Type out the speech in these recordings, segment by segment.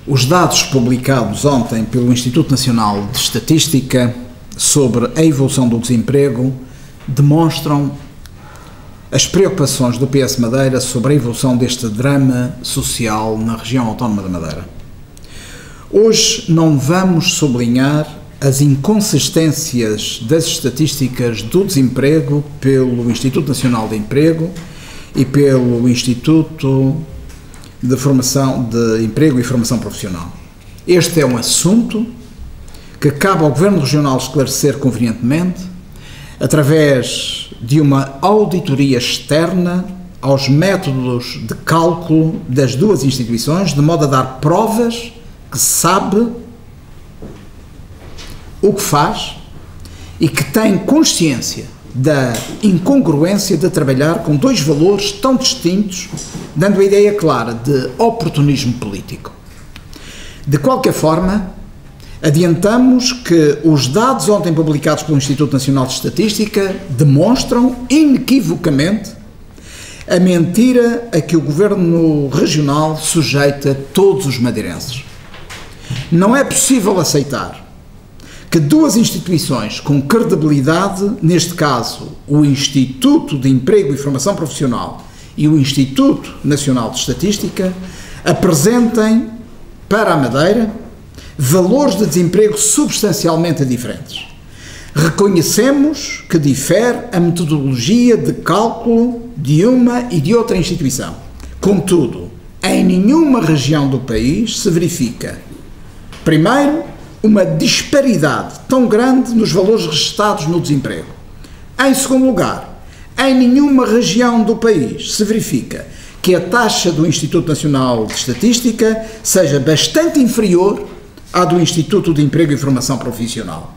Os dados publicados ontem pelo Instituto Nacional de Estatística sobre a evolução do desemprego demonstram as preocupações do PS Madeira sobre a evolução deste drama social na região autónoma da Madeira. Hoje não vamos sublinhar as inconsistências das estatísticas do desemprego pelo Instituto Nacional de Emprego e pelo Instituto de Formação de Emprego e Formação Profissional. Este é um assunto que cabe ao Governo Regional esclarecer convenientemente através de uma auditoria externa aos métodos de cálculo das duas instituições, de modo a dar provas que sabe o que faz e que tem consciência da incongruência de trabalhar com dois valores tão distintos, dando a ideia clara de oportunismo político. De qualquer forma, adiantamos que os dados ontem publicados pelo Instituto Nacional de Estatística demonstram inequivocamente a mentira a que o Governo Regional sujeita todos os madeirenses. Não é possível aceitar que duas instituições com credibilidade, neste caso o Instituto de Emprego e Formação Profissional e o Instituto Nacional de Estatística, apresentem para a Madeira valores de desemprego substancialmente diferentes. Reconhecemos que difere a metodologia de cálculo de uma e de outra instituição. Contudo, em nenhuma região do país se verifica, primeiro, uma disparidade tão grande nos valores registados no desemprego. Em segundo lugar, em nenhuma região do país se verifica que a taxa do Instituto Nacional de Estatística seja bastante inferior à do Instituto de Emprego e Formação Profissional.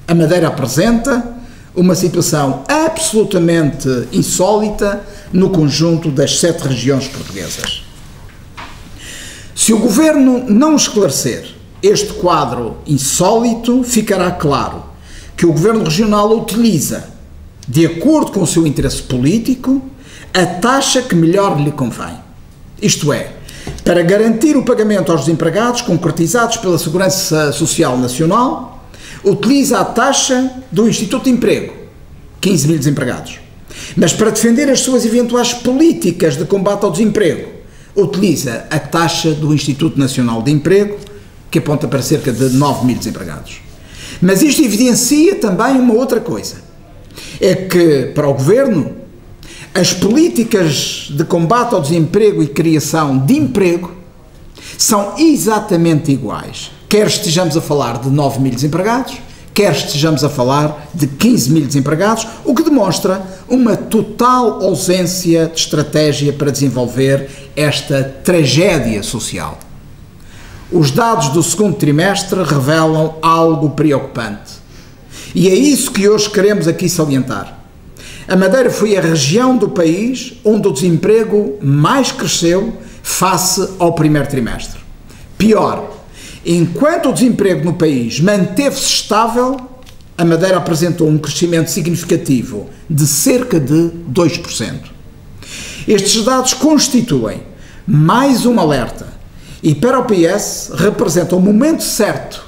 A Madeira apresenta uma situação absolutamente insólita no conjunto das 7 regiões portuguesas. Se o Governo não esclarecer este quadro insólito, ficará claro que o Governo Regional utiliza, de acordo com o seu interesse político, a taxa que melhor lhe convém. Isto é, para garantir o pagamento aos desempregados concretizados pela Segurança Social Nacional, utiliza a taxa do Instituto de Emprego, 15 mil desempregados. Mas para defender as suas eventuais políticas de combate ao desemprego, utiliza a taxa do Instituto Nacional de Emprego, que aponta para cerca de 9 mil desempregados. Mas isto evidencia também uma outra coisa, é que para o Governo as políticas de combate ao desemprego e criação de emprego são exatamente iguais, quer estejamos a falar de 9 mil desempregados, quer estejamos a falar de 15 mil desempregados, o que demonstra uma total ausência de estratégia para desenvolver esta tragédia social. Os dados do segundo trimestre revelam algo preocupante. E é isso que hoje queremos aqui salientar. A Madeira foi a região do país onde o desemprego mais cresceu face ao primeiro trimestre. Pior, enquanto o desemprego no país manteve-se estável, a Madeira apresentou um crescimento significativo de cerca de 2%. Estes dados constituem mais um alerta e para o PS representa o momento certo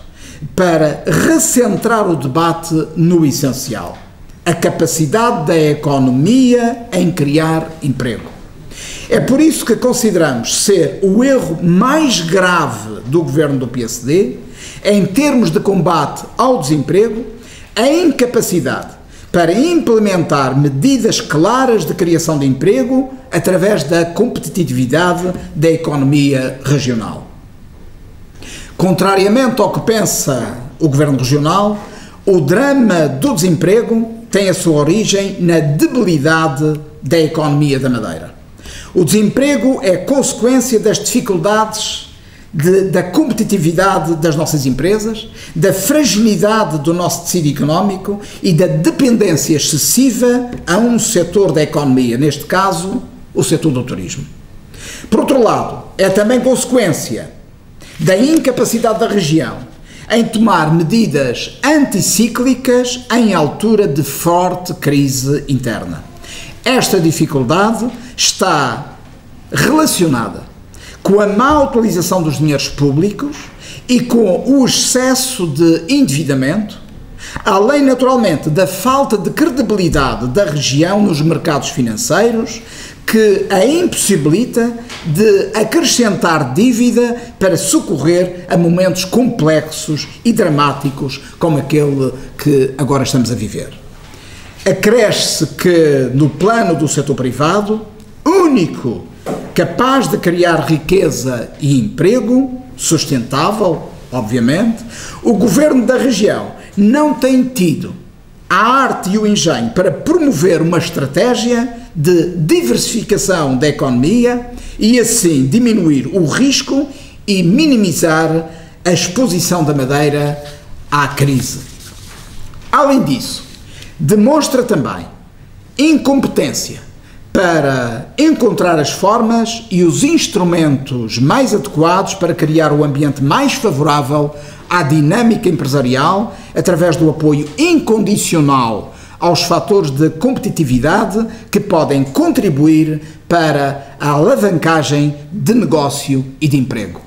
para recentrar o debate no essencial, a capacidade da economia em criar emprego. É por isso que consideramos ser o erro mais grave do governo do PSD, em termos de combate ao desemprego, a incapacidade para implementar medidas claras de criação de emprego através da competitividade da economia regional. Contrariamente ao que pensa o Governo Regional, o drama do desemprego tem a sua origem na debilidade da economia da Madeira. O desemprego é consequência das dificuldades da competitividade das nossas empresas, da fragilidade do nosso tecido económico e da dependência excessiva a um setor da economia, neste caso, o setor do turismo. Por outro lado, é também consequência da incapacidade da região em tomar medidas anticíclicas em altura de forte crise interna. Esta dificuldade está relacionada com a má utilização dos dinheiros públicos e com o excesso de endividamento, além naturalmente da falta de credibilidade da região nos mercados financeiros, que a impossibilita de acrescentar dívida para socorrer a momentos complexos e dramáticos como aquele que agora estamos a viver. Acresce que, no plano do setor privado, único capaz de criar riqueza e emprego, sustentável, obviamente, o governo da região não tem tido a arte e o engenho para promover uma estratégia de diversificação da economia e assim diminuir o risco e minimizar a exposição da Madeira à crise. Além disso, demonstra também incompetência para encontrar as formas e os instrumentos mais adequados para criar o ambiente mais favorável à dinâmica empresarial através do apoio incondicional aos fatores de competitividade que podem contribuir para a alavancagem de negócio e de emprego.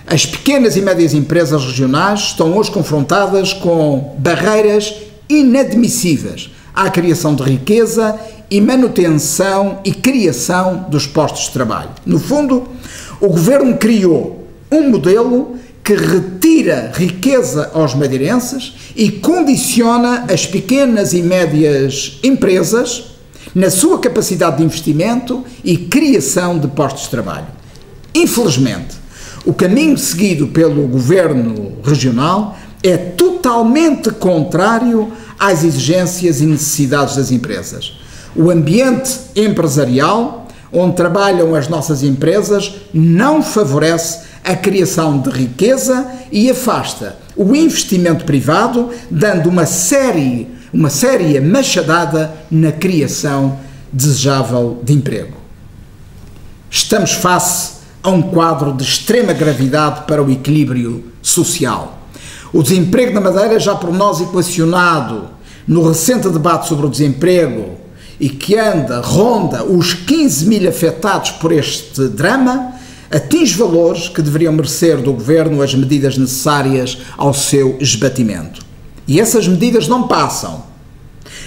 As pequenas e médias empresas regionais estão hoje confrontadas com barreiras inadmissíveis à criação de riqueza e manutenção e criação dos postos de trabalho. No fundo, o governo criou um modelo que retira riqueza aos madeirenses e condiciona as pequenas e médias empresas na sua capacidade de investimento e criação de postos de trabalho. Infelizmente, o caminho seguido pelo governo regional é totalmente contrário às exigências e necessidades das empresas. O ambiente empresarial onde trabalham as nossas empresas não favorece a criação de riqueza e afasta o investimento privado, dando uma séria machadada na criação desejável de emprego. Estamos face a um quadro de extrema gravidade para o equilíbrio social. O desemprego na Madeira, já por nós equacionado no recente debate sobre o desemprego e que ronda os 15 mil afetados por este drama, atinge valores que deveriam merecer do governo as medidas necessárias ao seu esbatimento. E essas medidas não passam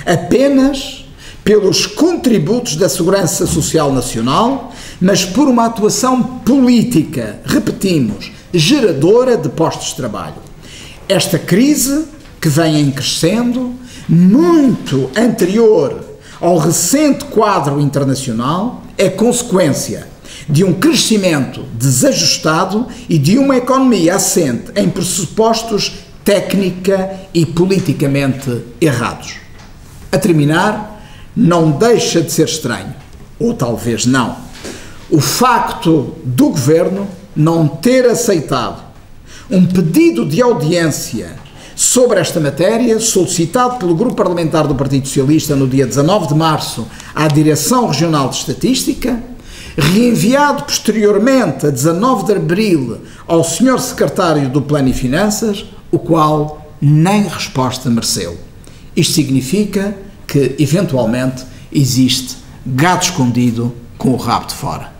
apenas pelos contributos da Segurança Social Nacional, mas por uma atuação política, repetimos, geradora de postos de trabalho. Esta crise, que vem em crescendo, muito anterior ao recente quadro internacional, é consequência de um crescimento desajustado e de uma economia assente em pressupostos técnica e politicamente errados. A terminar, não deixa de ser estranho, ou talvez não, o facto do governo não ter aceitado um pedido de audiência sobre esta matéria, solicitado pelo Grupo Parlamentar do Partido Socialista no dia 19 de março à Direção Regional de Estatística, reenviado posteriormente a 19 de abril ao Sr. Secretário do Plano e Finanças, o qual nem resposta mereceu. Isto significa que, eventualmente, existe gato escondido com o rabo de fora.